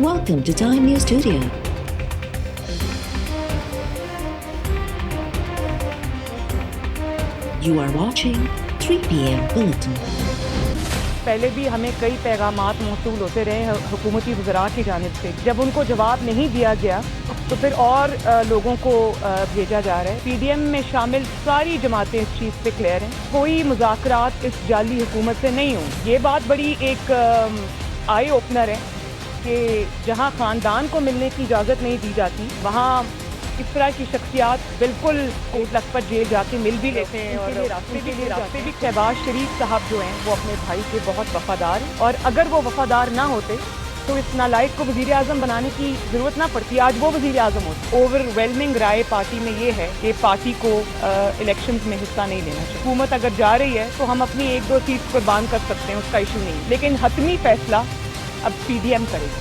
Welcome to Time News Studio. You are watching 3 PM Bulletin. पहले भी हमें कई पैगामात मौसूल होते रहे हुकूमती वज़रा की जानिब से। जब उनको जवाब नहीं दिया गया तो फिर और लोगों को भेजा जा रहा है। PDM में शामिल सारी जमातें इस चीज़ पे क्लियर हैं, कोई मुज़ाकरात इस जाली हुकूमत से नहीं हुई। ये बात बड़ी एक आई ओपनर है कि जहाँ ख़ानदान को मिलने की इजाज़त नहीं दी जाती, वहाँ इस तरह की शख्सियात बिल्कुल लखपत जेल जाके मिल भी लेते हैं और रास्ते भी शहबाज शरीफ साहब जो हैं वो अपने भाई के बहुत वफादार हैं, और अगर वो वफादार ना होते तो इस नालायक को वज़ीर आज़म बनाने की ज़रूरत ना पड़ती, आज वो वज़ीर आज़म होते। ओवरवेलमिंग राय पार्टी में ये है कि पार्टी को इलेक्शंस में हिस्सा नहीं लेना चाहिए। हुकूमत अगर जा रही है तो हम अपनी 1-2 सीट कुर्बान कर सकते हैं, उसका इशू नहीं, लेकिन हतमी फैसला अब PDM करेगी।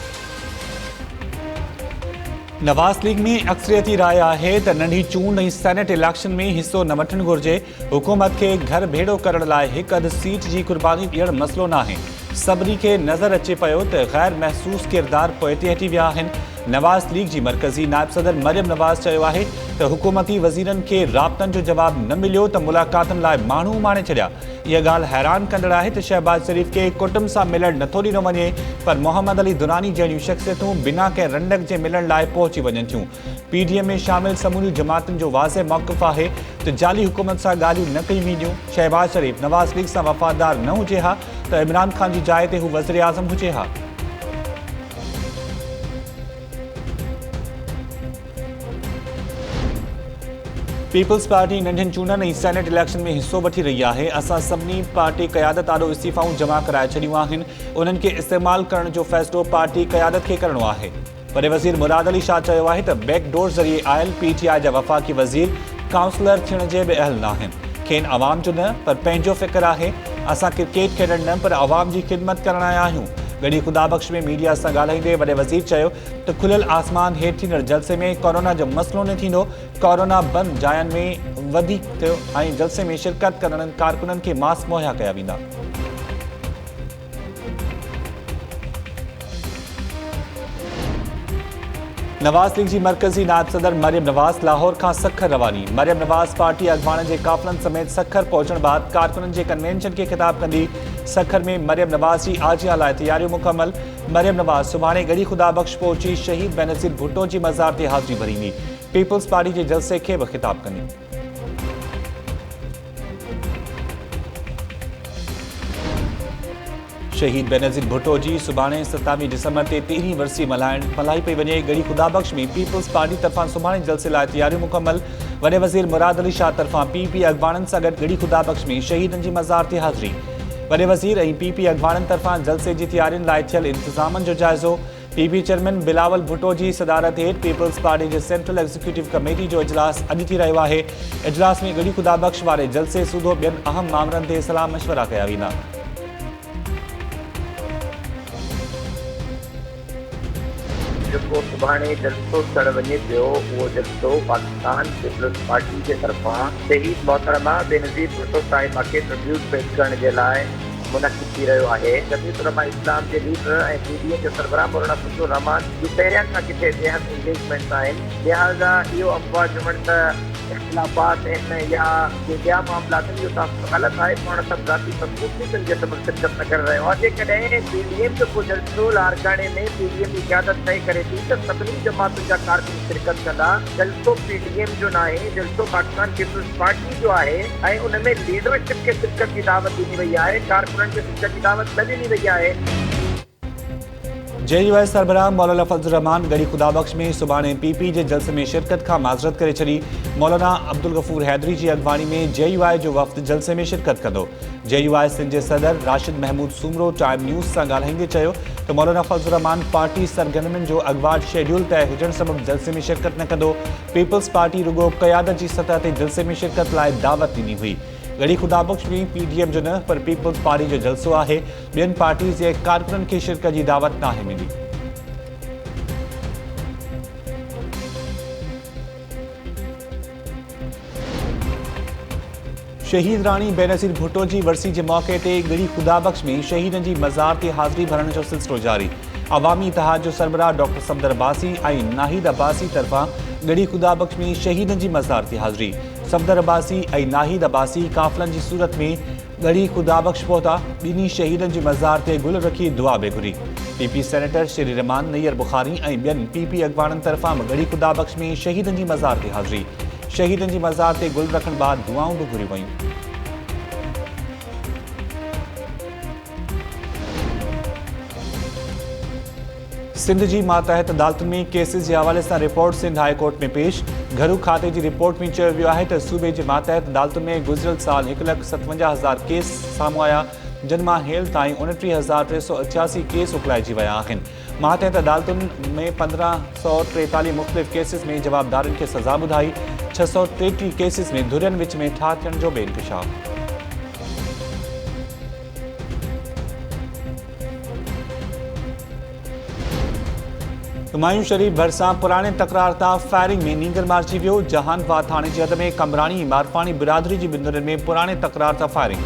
नवाज़ लीग में अक्सरियती राय आहे त नंढी चूंड ऐं सेनेट इलेक्शन में हिस्सो न वठणु घुरिजे। हुकूमत खे घर भेड़ो करण लाइ हिकु अधु सीट जी कुर्बानी ॾियणु मसइलो नाहे। सभिनी खे नज़र अचे पियो त ग़ैर महसूस किरदार पोइते हटी विया आहिनि। नवाज़ लीग जी मरकज़ी नायब सदर मरियम नवाज़ चयो आहे त हुकूमती वज़ीरनि खे राब्तनि जो जवाब न मिलियो त मुलाक़ातुनि लाइ माण्हू माणे छॾिया। इहा ॻाल्हि हैरान कंदड़ आहे त शहबाज शरीफ़ खे कुटुंब सां मिलणु नथो ॾिनो वञे, पर मोहम्मद अली दुरानी जहिड़ियूं शख़्सियतूं बिना कंहिं रंडक जे मिलण लाइ पहुची वञनि थियूं। PDM में शामिल समूरी जमातुनि जो वाज़े मौक़िफ़ आहे त जाली हुकूमत सां ॻाल्हियूं न कयूं वेंदियूं। शहबाज शरीफ़ नवाज़ लीग सां वफ़ादार न हुजे हा त इमरान ख़ान जी जाइ ते हू वज़ीर आज़म हुजे हा। पीपल्स पार्टी नंढियुनि चूंडनि ऐं सेनेट इलेक्शन में हिस्सो वठी रही आहे। असां सभिनी पार्टी क़यादत आॾो इस्तीफ़ाऊं जमा कराए छॾियूं आहिनि। उन्हनि खे इस्तेमालु करण जो फ़ैसिलो पार्टी क़यादत खे करणो आहे। वॾे वज़ीर मुराद अली शाह चयो आहे त बैकडोर ज़रिए आयल PTI जा वफ़ाक़ी वज़ीर काउंसलर थियण जे बि अहल न आहिनि। खेनि आवाम जो न पर पंहिंजो फ़िक्र आहे। असां क्रिकेट खेॾणु न पर आवाम जी ख़िदमत करण आया आहियूं। गॾी ख़ुदाबख़्श में मीडिया सां ॻाल्हाईंदे वॾे वज़ीर चयो त खुलियल आसमान हेठि थींदड़ जलसे में कोरोना जो मसइलो न थींदो। कोरोना बंदि जायुनि में वधीक थियो ऐं जलसे में शिरकत करण कारकुननि खे मास्क मुहैया कया वेंदा। नवाज़ लीग जी मरकज़ी नायब सदर मरियम नवाज़ लाहौर खां सखर रवानी। मरियम नवाज़ पार्टी अॻवाननि जे काफ़िलनि समेत सखर पहुचण बाद कारकुननि जे कन्वेंशन खे ख़िताब कंदी। सखर में मरियम नवाज़ जी आजिया लाइ तयारियूं मुकमल। मरियम नवाज़ सुभाणे गॾी ख़ुदाबख़्श पहुची शहीद बेनज़ीर भुट्टो जी मज़ार ते हाज़िरी भरींदी। पीपल्स पार्टी जे जलसे खे बि ख़िताब कंदी। शहीद बेनज़ीर भुट्टो जी सुभाणे 27 डिसंबर ते 13वीं वरसी मल्हाई पई वञे। गॾी ख़ुदाबख़्श में पीपल्स पार्टी तरफ़ां सुभाणे जलसे लाइ तयारियूं मुकमल। वॾे वज़ीर मुराद अली शाह तरफ़ां PP अॻवाननि सां गॾु गॾी ख़ुदाबख़्श में शहीदनि जी मज़ार ते हाज़िरी। वॾे वज़ीर ऐं PP अॻवाननि तरफ़ां जलसे जी तयारियुनि लाइ थियल इंतज़ामनि जो जाइज़ो। PP चेयरमैन बिलावल भुट्टो जी सदारत हेठि पीपल्स पार्टी जे सेंट्रल एग्जीक्यूटिव कमेटी जो इजलास अॼु थी रहियो आहे। इजलास में गॾी ख़ुदाबख़्श वारे जलसे सूधो ॿियनि अहम मामलनि ते सलाह मशवरा कया वेंदा। जेको सुभाणे जलसो थियण वञे पियो, उहो जलसो पाकिस्तान पीपल्स पार्टी जे तरफ़ां शहीद मोहतरमा बेनज़ीर भुट्टो साहिबा खे ट्रिब्यूट पेश करण जे लाइ मुनक़िद थी रहियो आहे। जमीयत उलमा इस्लाम जे लीडर ऐं PDM जे सरबराह मौलाना फजलुर रहमान जूं पहिरियां खां किथे बेहद इंगेजमेंट आहिनि। लिहाज़ा इहो अफ़वाह चवण त इख़्तिलाफ़ात आहिनि या ॿिया मामला आहिनि, इहो तव्हां ग़लति आहे। पाण सभु ज़ाती ख़ुसूसियतुनि जे सबबु शिरकत न करे रहियो आहे। जेकॾहिं PDM जो को जलसो लारकाणे में PDM जी क़यादत तय करे थी त सभिनी जमातुनि जा कारकुन शिरकत कंदा। जलसो PDM जो न आहे, जलसो पाकिस्तान पीपल्स पार्टी जो आहे ऐं उन में लीडरशिप खे शिरकत जी दावत ॾिनी वई आहे, कारकुननि खे शिरकत जी दावत न ॾिनी वई आहे। JUI सरबराह मौलाना फजलुर रहमान गॾी ख़ुदाबख़्श में सुभाणे PP जे जलसे में शिरकत खां माज़रत करे छॾी। मौलाना अब्दुल गफ़ूर हैदरी जी अॻवानी में JUI जो वफ़्द जलसे में शिरकत कंदो। JUI सिंध जे सदर राशिद महमूद सूमरो टाइम न्यूज़ सां ॻाल्हाईंदे चयो त मौलाना फजलुर रहमान पार्टी सरगर्मियुनि जो अॻुवाट शेड्यूल तय हुजण सबबि जलसे में शिरकत न कंदो। पीपल्स पार्टी रुगो क़यादत जी सतह ते जलसे में शिरकत लाइ दावत ॾिनी हुई। गॾी ख़ुदाबख़्श में PDM जो न पर पीपल्स पार्टी जो जलसो आहे। ॿियनि पार्टीज़ जे कारकुननि खे शिरकत जी दावत नाहे मिली। शहीद राणी बेनज़ीर भुट्टो जी वरसी जे मौक़े ते गॾी ख़ुदाबख़्श में शहीदनि जी मज़ार ते हाज़िरी भरण जो सिलसिलो जारी। अवामी इतिहाद जो सरबराह डॉक्टर सफदर अब्बासी ऐं नाहिद अब्बासी तरफ़ां गढ़ी खुदा बख्श में शहीदनि जी मज़ार ते हाज़िरी। सफदर अब्बासी ऐं नाहिद अब्बासी काफ़िलनि जी सूरत में गढ़ी खुदा बख्श पहुता। ॿिन्ही शहीदनि जी मज़ार ते गुल रखी दुआ बि घुरी। पीपी सेनेटर शेरी रहमान नैयर बुखारी ऐं ॿियनि पीपी अॻवाननि तरफ़ां गढ़ी खुदा बख्श में शहीदनि जी मज़ार ते हाज़िरी। शहीदनि जी मज़ार ते गुल रखण बाद दुआऊं बि घुरी वयूं। सिंध जी मातहत अदालतुनि में केसिस जे हवाले सां रिपोर्ट सिंध हाई कोर्ट में पेश। घरू खाते जी रिपोर्ट में चयो वियो आहे त सूबे जे मातहत अदालतुनि में गुज़िरियल साल 1,57,000 केस साम्हूं आया, जिन मां हींअर ताईं 29,388 केस उकलाइजी विया आहिनि। मातहत अदालतुनि में 1,543 मुख़्तलिफ़ केसिस में जवाबदारनि खे सज़ा ॿुधाई। 633 केसिस में धुरियनि विच में ठाह थियण जो बि इंकशाफ। हुमायूं शरीफ भरिसां पुराणे तकरार तां फायरिंग में नींगर मारिजी वियो। जहानबाद थाणे जी हद में कमरानी मारफानी बिरादरी जी बिंदुरनि में पुराणे तकरार तां फायरिंग।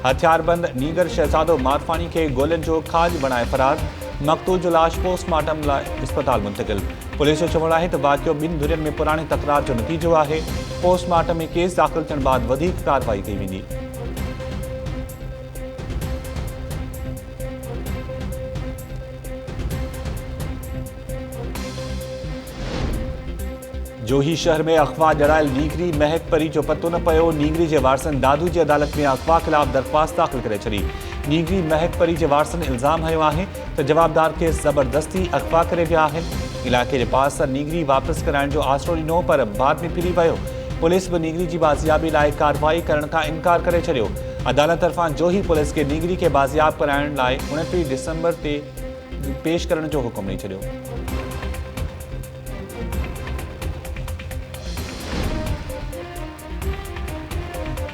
हथियारबंद नीगर शहजादो मारफानी खे गोलियुनि जो खाज बणाए फरार। मक़तूल जो लाश पोस्टमार्टम लाइ इस्पताल मुंतक़िल। पुलिस जो चवणु आहे त वाक़ियो ॿिनि धुरियुनि में पुराणे तकरार जो नतीजो आहे। पोस्टमार्टम में केस दाख़िल थियण बाद वधीक कार्रवाई कई वेंदी। जोही शहर में अगवा जड़ायल नीगरी महक परी जो पतो न पियो। नीगरी जे वारसनि दादू जी अदालत में अगवा ख़िलाफ़ दरख़्वास्त दाख़िल करे छॾी। नीगरी महक परी जे वारसनि इल्ज़ाम हयो आहे त जवाबदार खे ज़बरदस्ती अगवा करे विया आहिनि। इलाइक़े जे पास सां नीगरी वापसि कराइण जो आसरो ॾिनो पर बाद में फिरी वियो। पुलिस बि नीगरी जी बाज़ियाबी लाइ कार्रवाई करण खां इनकार करे छॾियो। अदालत तरफ़ां जोही पुलिस खे नीगरी खे बाज़ियाब कराइण लाइ 29 दिसंबर ते पेश करण जो हुकुम ॾेई छॾियो।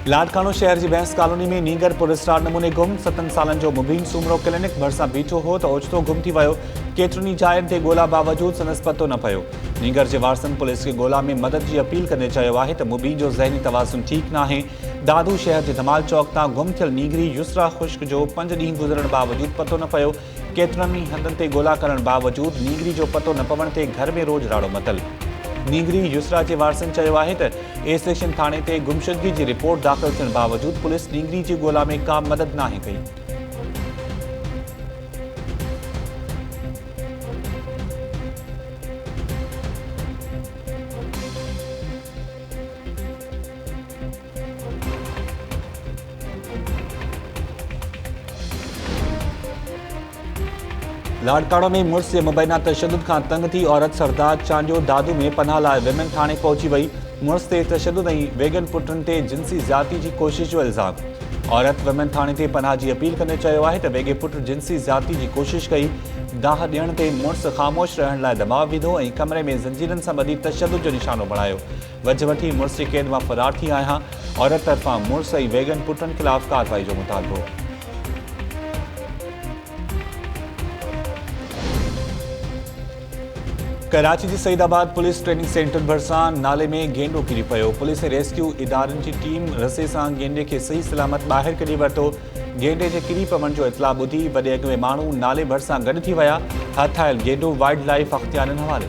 लाडकानो शहर जी बैंस कॉलोनी में नीगर पुरस्कार नमूने गुम। 7 सालनि जो मुबीन सूमरो क्लिनिक भरिसां बीठो हो त ओचितो गुम थी वियो। केतिरनि जाइनि ते ॻोल्हा बावजूद संदसि पतो न पियो। नीगर जे वारसनि पुलिस खे ॻोल्हा में मदद जी अपील कंदे चयो आहे त मुबीन जो ज़हनी तवाज़ुन ठीक नाहे। दादू शहर जे धमाल चौक तां गुम थियल नीगरी युसरा खुश्क जो 5 ॾींहं गुज़रण बावजूद पतो न पियो। केतिरनि हंधनि ते ॻोल्हा करण बावजूद नीगरी जो पतो न पवण ते घर में रोज़ राड़ो मतल। नीगरी युसरा जे वारसनि चयो आहे त ए सेक्शन थाणे ते गुमशुदगी जी रिपोर्ट दाख़िल थियण बावजूद पुलिस नीगरी जी ॻोल्हा में का मदद नाहे कई। लाड़काणो में मुड़स जे मुबैना तशद्दुद खां तंग थी औरत सरदार चांडियो दादू में पनाह लाइ विमेन थाणे पहुची वई। मुड़स ते तशद्दुद ऐं वेगन पुटनि ते जिनसी ज़्यादती जी कोशिश जो इल्ज़ाम। औरत विमेन थाणे ते पनाह जी अपील कंदे चयो आहे त वेगे पुट जिनसी ज़्यादती जी कोशिश कई। दाह ॾियण ते मुड़स ख़ामोश रहण लाइ दबाव विधो ऐं कमरे में ज़ंजीरनि सां ॿधी तशद्दुद जो निशानो बणायो। वझ वठी मुड़स जे क़ैद मां फ़रार थी आहियां। औरत तरफ़ां मुड़स ऐं वेगन पुटनि ख़िलाफ़ कार्रवाई जो मुतालबो। कराची जी सईदाबाद पुलिस ट्रेनिंग सेंटर भरिसां नाले में गेंडो किरी पियो। पुलिस ऐं रेस्क्यू इदारनि जी टीम रसे सां गेंडे खे सही सलामत ॿाहिरि कढी वरितो। गेंडे जे किरी पवण जो इतला ॿुधी वॾे अॻ में माण्हू नाले भरिसां गॾु थी विया। हथ आयल गेंडो वाइल्ड लाइफ अख़्तियारनि हवाले।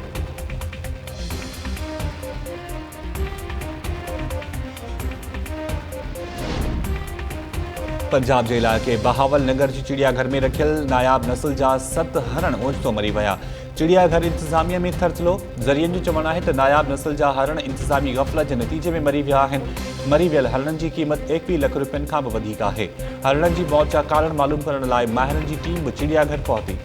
पंजाब जे इलाइक़े बहावल नगर जी चिड़ियाघर में रखियल नायाब नस्ल जा 7 हरण ओचितो मरी विया। चिड़ियाघर इंतज़ामिया में थरथलो। ज़रियनि जो चवणु आहे त नायाब नस्ल जा हरण इंतज़ामी ग़फ़लत जे नतीजे में मरी विया आहिनि। मरी वियल हरणनि जी क़ीमत 21 लख रुपयनि खां बि वधीक आहे। हरणनि जी मौत जा कारण मालूम करण लाइ माहिरनि जी टीम बि चिड़ियाघर पहुती।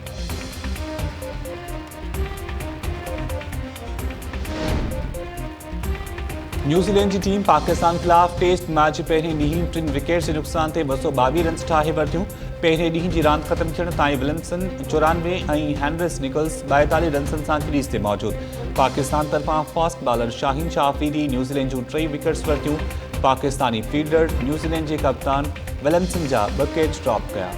न्यूज़ीलैंड की टीम पाकिस्तान खिलाफ टेस्ट मैच पहिरें ॾींहुं 3 विकेट्स जे नुक़सान ते 222 रन्स ठाहे वरितियूं। पहिरें ॾींहुं जी रांदि ख़तमु थियण ताईं विलियमसन 94 ऐं हैनरिस निकोल्स 42 रन्सनि सां क्रीज़ ते मौजूदु। पाकिस्तान तरफ़ां fast bowler Shaheen Shah Afridi New Zealand जूं 3 विकेट्स वरितियूं। पाकिस्तानी फील्डर न्यूज़ीलैंड जे कप्तान विलियमसन जा 2 कैच ड्रॉप कया।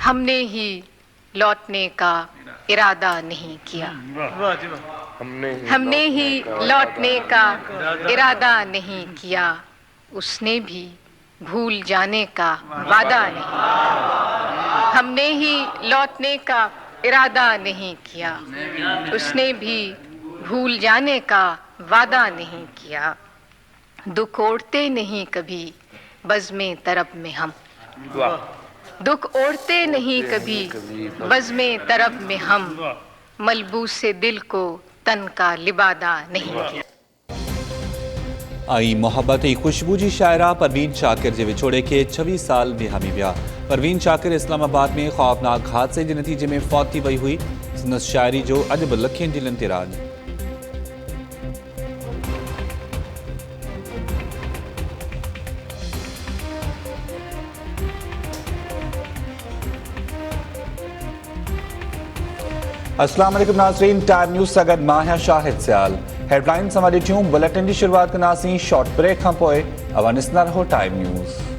हमने ही लौटने का इरादा नहीं किया। हमने ही लौटने का इरादा नहीं किया। उसने भी भूल जाने का वादा नहीं, हमने ही लौटने का इरादा नहीं किया, उसने भी भूल जाने का वादा नहीं किया। दुख ओढ़ते नहीं कभी बज़्मे तरब में हम, दुख ओढ़ते नहीं कभी बज़्मे तरब में हम, मलबूस से दिल को तन का लिबादा नहीं किया। आई मोहब्बत ई खुशबू जी शायरा परवीन शाकिर जे विछोड़े के 26 साल बेहमी विया। परवीन शाकिर इस्लामाबाद में खौफनाक हादसे के नतीजे में फौत थी वई हुई। संदसि शायरी जो अॼु बि लखनि दिलनि ते राज। अस्सलाम वालेकुम नाज़रीन, टाइम न्यूज़ सगत माहिया शाहिद सियाल। हेडलाइन समां ॾिठियूं, बुलेटिन की शुरुआत कंदासीं शॉर्ट ब्रेक खां पोइ। अवां ॾिसंदा रहो टाइम न्यूज़।